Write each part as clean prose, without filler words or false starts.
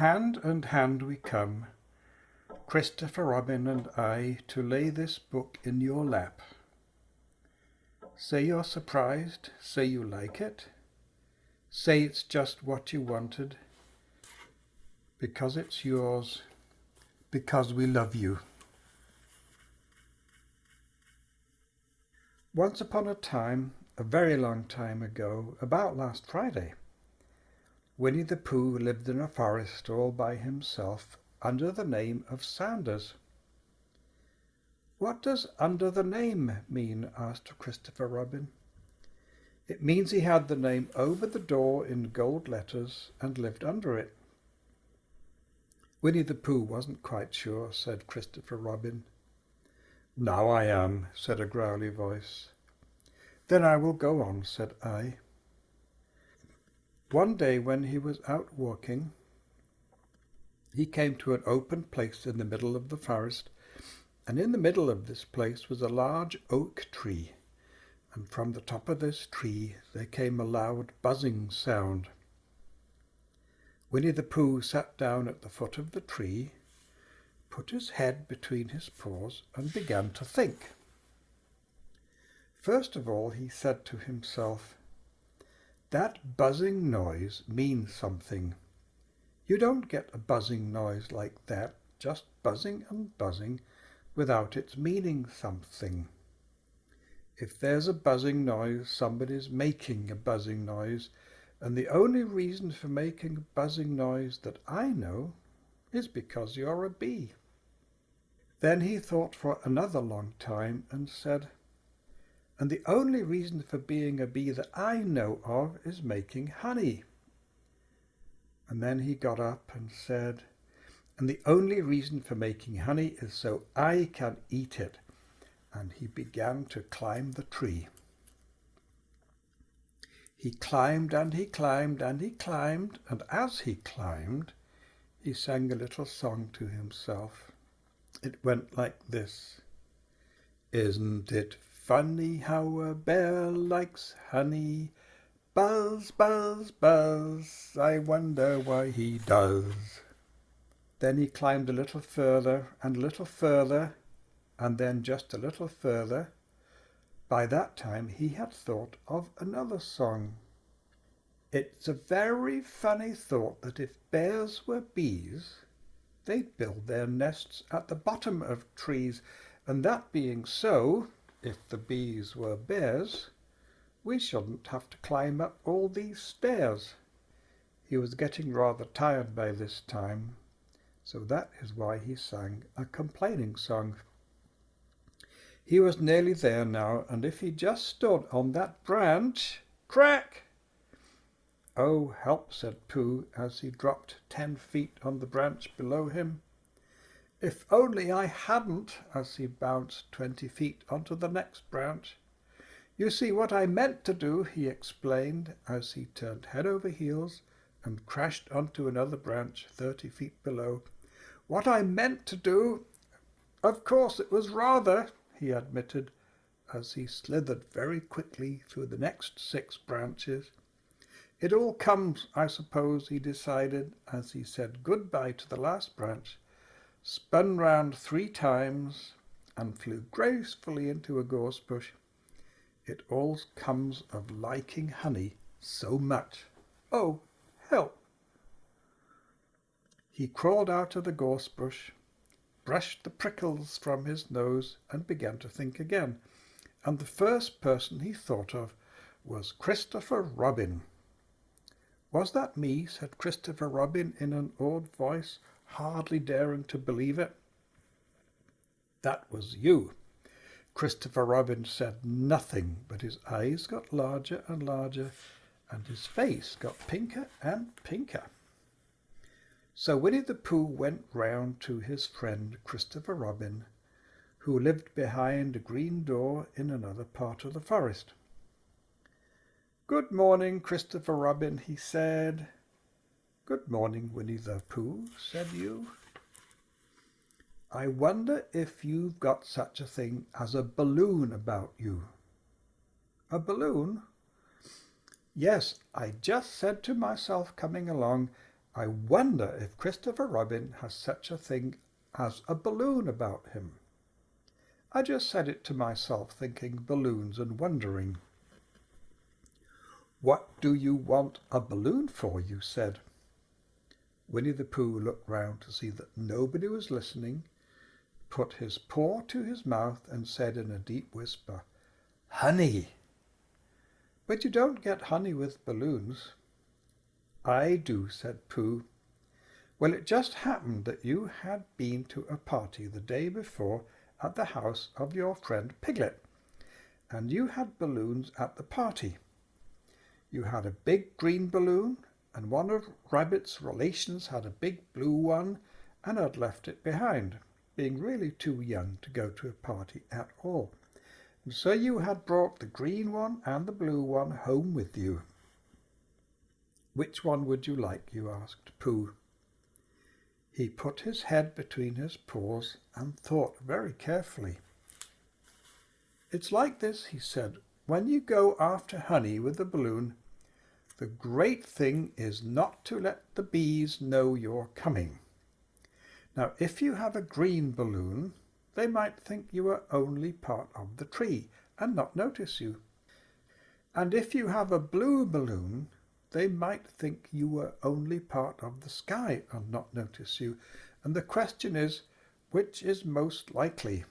Hand and hand we come, Christopher Robin and I, to lay this book in your lap. Say you're surprised, say you like it, say it's just what you wanted, because it's yours, because we love you. Once upon a time, a very long time ago, about last Friday, Winnie the Pooh lived in a forest all by himself under the name of Sanders. What does under the name mean? Asked Christopher Robin. It means he had the name over the door in gold letters and lived under it. Winnie the Pooh wasn't quite sure, said Christopher Robin. Now I am, said a growly voice. Then I will go on, said I. One day when he was out walking, he came to an open place in the middle of the forest, and in the middle of this place was a large oak tree, and from the top of this tree there came a loud buzzing sound. Winnie the Pooh sat down at the foot of the tree, put his head between his paws, and began to think. First of all he said to himself, "That buzzing noise means something. You don't get a buzzing noise like that, just buzzing and buzzing, without its meaning something. If there's a buzzing noise, somebody's making a buzzing noise, and the only reason for making a buzzing noise that I know is because you're a bee." Then he thought for another long time and said, "And the only reason for being a bee that I know of is making honey." And then he got up and said, "And the only reason for making honey is so I can eat it." And he began to climb the tree. He climbed and he climbed and he climbed, and as he climbed, he sang a little song to himself. It went like this. "Isn't it funny how a bear likes honey? Buzz, buzz, buzz, I wonder why he does." Then he climbed a little further and a little further, and then just a little further. By that time he had thought of another song. "It's a very funny thought that if bears were bees, they'd build their nests at the bottom of trees, and that being so, if the bees were bears, we shouldn't have to climb up all these stairs." He was getting rather tired by this time, so that is why he sang a complaining song. He was nearly there now, and if he just stood on that branch, crack! "Oh, help," said Pooh, as he dropped 10 feet on the branch below him. "If only I hadn't," as he bounced 20 feet onto the next branch. "You see, what I meant to do," he explained, as he turned head over heels and crashed onto another branch 30 feet below. "What I meant to do, of course it was rather," he admitted, as he slithered very quickly through the next 6 branches. "It all comes, I suppose," he decided, as he said goodbye to the last branch, spun round 3 times, and flew gracefully into a gorse bush. "It all comes of liking honey so much. Oh, help!" He crawled out of the gorse bush, brushed the prickles from his nose, and began to think again. And the first person he thought of was Christopher Robin. "Was that me?" said Christopher Robin in an awed voice, hardly daring to believe it. "That was you." Christopher Robin said nothing, but his eyes got larger and larger, and his face got pinker and pinker. So Winnie the Pooh went round to his friend Christopher Robin, who lived behind a green door in another part of the forest. "Good morning, Christopher Robin," he said. "Good morning, Winnie the Pooh," said you. "I wonder if you've got such a thing as a balloon about you." "A balloon?" "Yes, I just said to myself coming along, I wonder if Christopher Robin has such a thing as a balloon about him. I just said it to myself, thinking balloons and wondering. What do you want a balloon for, you said. Winnie the Pooh looked round to see that nobody was listening, put his paw to his mouth and said in a deep whisper, Honey! But you don't get honey with balloons. I do, said Pooh. Well, it just happened that you had been to a party the day before at the house of your friend Piglet, and you had balloons at the party. You had a big green balloon, and one of Rabbit's relations had a big blue one and had left it behind, being really too young to go to a party at all. And so you had brought the green one and the blue one home with you. Which one would you like, you asked Pooh. He put his head between his paws and thought very carefully. It's like this, he said. When you go after honey with the balloon, the great thing is not to let the bees know you're coming. Now, if you have a green balloon, they might think you are only part of the tree and not notice you. And if you have a blue balloon, they might think you were only part of the sky and not notice you. And the question is, which is most likely?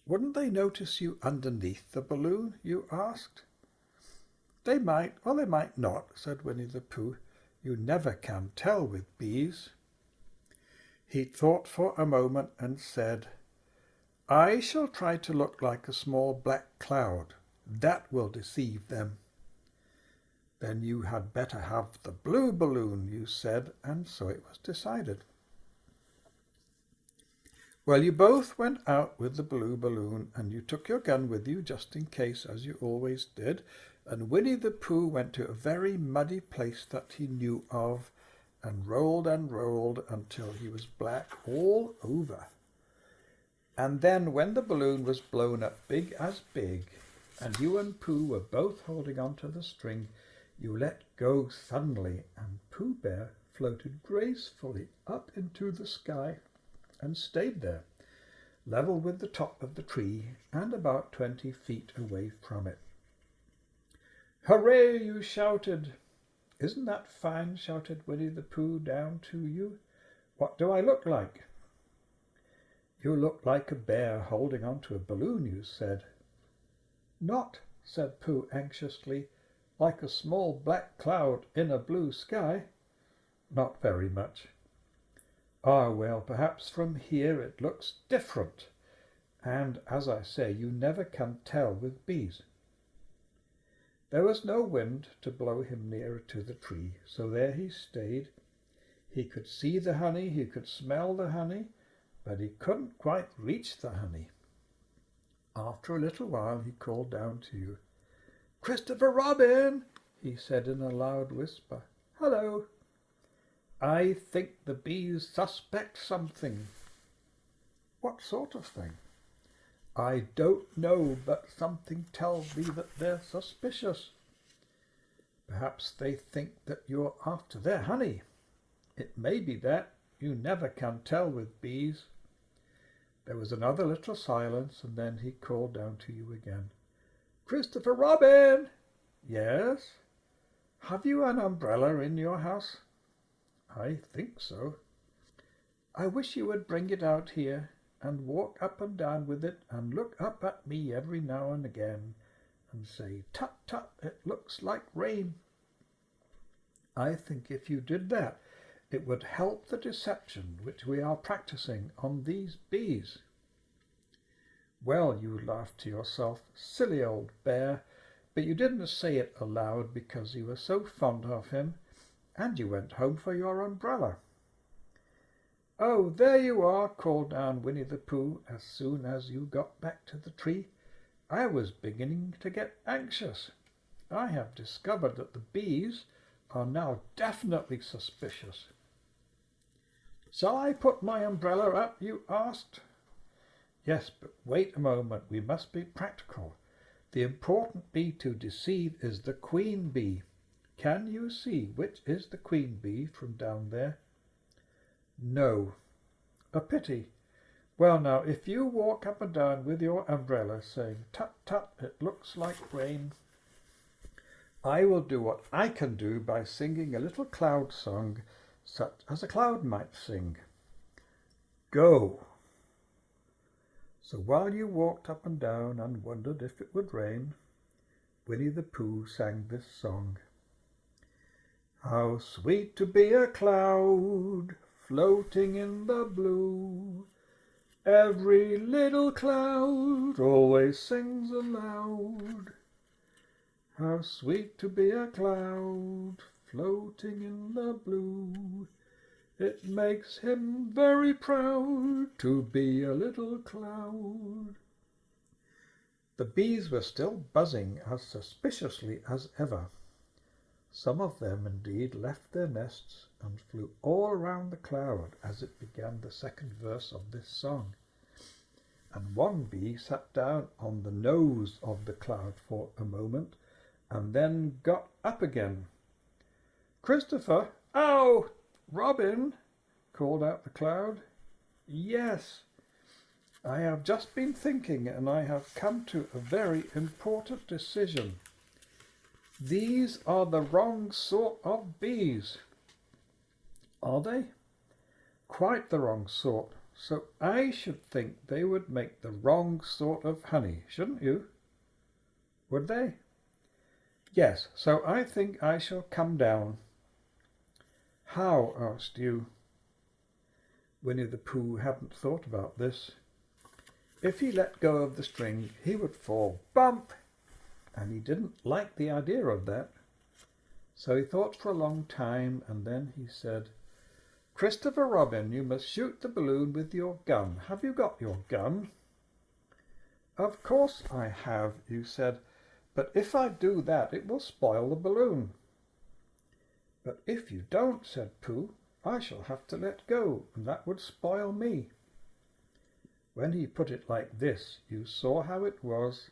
Wouldn't they notice you underneath the balloon, you asked? They might, or they might not, said Winnie the Pooh. You never can tell with bees. He thought for a moment and said, I shall try to look like a small black cloud. That will deceive them. Then you had better have the blue balloon, you said, and so it was decided. Well, you both went out with the blue balloon, and you took your gun with you just in case, as you always did, and Winnie the Pooh went to a very muddy place that he knew of, and rolled until he was black all over. And then when the balloon was blown up big as big, and you and Pooh were both holding on to the string, you let go suddenly, and Pooh Bear floated gracefully up into the sky and stayed there, level with the top of the tree and about 20 feet away from it. Hooray, you shouted. Isn't that fine, shouted Winnie the Pooh down to you. What do I look like? You look like a bear holding on to a balloon, you said. Not, said Pooh anxiously, like a small black cloud in a blue sky. Not very much. Ah, well, perhaps from here it looks different. And, as I say, you never can tell with bees. There was no wind to blow him nearer to the tree, so there he stayed. He could see the honey, he could smell the honey, but he couldn't quite reach the honey. After a little while he called down to you. Christopher Robin, he said in a loud whisper. Hello. I think the bees suspect something. What sort of thing? I don't know, but something tells me that they're suspicious. Perhaps they think that you're after their honey. It may be that. You never can tell with bees. There was another little silence, and then he called down to you again. Christopher Robin! Yes? Have you an umbrella in your house? I think so. I wish you would bring it out here and walk up and down with it and look up at me every now and again and say, tut, tut, it looks like rain. I think if you did that, it would help the deception which we are practicing on these bees. Well, you laughed to yourself, silly old bear, but you didn't say it aloud because you were so fond of him, and you went home for your umbrella. Oh, there you are, called down Winnie the Pooh as soon as you got back to the tree. I was beginning to get anxious. I have discovered that the bees are now definitely suspicious. Shall I put my umbrella up, you asked? Yes, but wait a moment, we must be practical. The important bee to deceive is the queen bee. Can you see which is the queen bee from down there? No. A pity. Well now, if you walk up and down with your umbrella saying, tut tut, it looks like rain, I will do what I can do by singing a little cloud song, such as a cloud might sing. Go. So while you walked up and down and wondered if it would rain, Winnie the Pooh sang this song. How sweet to be a cloud floating in the blue. Every little cloud always sings aloud. How sweet to be a cloud floating in the blue. It makes him very proud to be a little cloud. The bees were still buzzing as suspiciously as ever. Some of them indeed left their nests and flew all around the cloud as it began the second verse of this song. And one bee sat down on the nose of the cloud for a moment and then got up again. Christopher! Ow! Robin! Called out the cloud. Yes, I have just been thinking and I have come to a very important decision. These are the wrong sort of bees. Are they? Quite the wrong sort. So I should think they would make the wrong sort of honey, shouldn't you? Would they? Yes, so I think I shall come down. How? Asked you. Winnie the Pooh hadn't thought about this. If he let go of the string, he would fall bump, and he didn't like the idea of that. So he thought for a long time, and then he said, Christopher Robin, you must shoot the balloon with your gun. Have you got your gun? Of course I have, you said, but if I do that, it will spoil the balloon. But if you don't, said Pooh, I shall have to let go, and that would spoil me. When he put it like this, you saw how it was,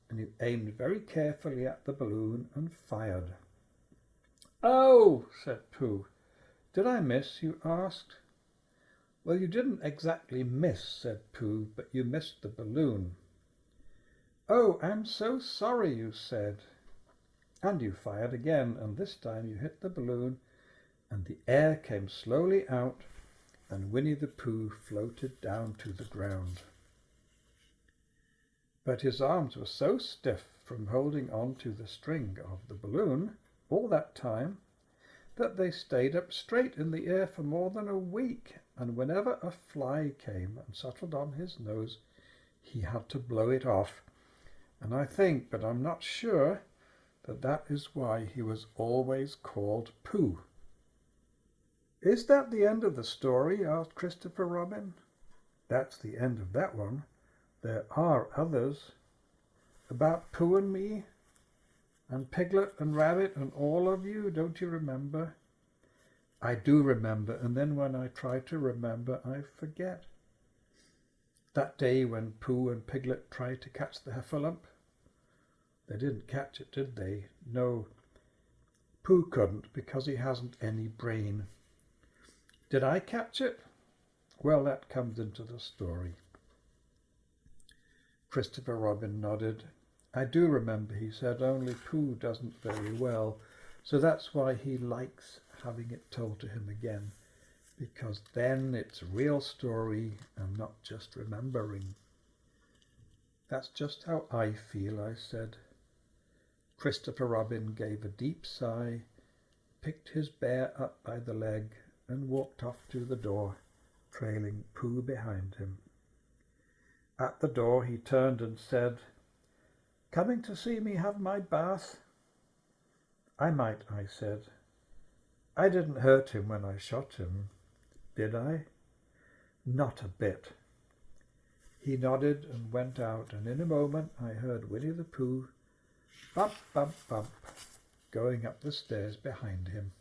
and you aimed very carefully at the balloon and fired. Oh, said Pooh. Did I miss, you asked. Well, you didn't exactly miss, said Pooh, but you missed the balloon. Oh, I'm so sorry, you said. And you fired again, and this time you hit the balloon, and the air came slowly out, and Winnie the Pooh floated down to the ground. But his arms were so stiff from holding on to the string of the balloon all that time that they stayed up straight in the air for more than a week, and whenever a fly came and settled on his nose, he had to blow it off. And I think, but I'm not sure, that is why he was always called Pooh. Is that the end of the story? Asked Christopher Robin. That's the end of that one. There are others. About Pooh and me, and Piglet and Rabbit and all of you, don't you remember? I do remember, and then when I try to remember, I forget. That day when Pooh and Piglet tried to catch the heffalump. They didn't catch it, did they? No, Pooh couldn't because he hasn't any brain. Did I catch it? Well, that comes into the story. Christopher Robin nodded. I do remember, he said, only Pooh doesn't very well, so that's why he likes having it told to him again, because then it's a real story and not just remembering. That's just how I feel, I said. Christopher Robin gave a deep sigh, picked his bear up by the leg, and walked off to the door, trailing Pooh behind him. At the door he turned and said, Coming to see me have my bath? I might, I said. I didn't hurt him when I shot him, did I? Not a bit. He nodded and went out, and in a moment I heard Winnie the Pooh, bump, bump, bump, going up the stairs behind him.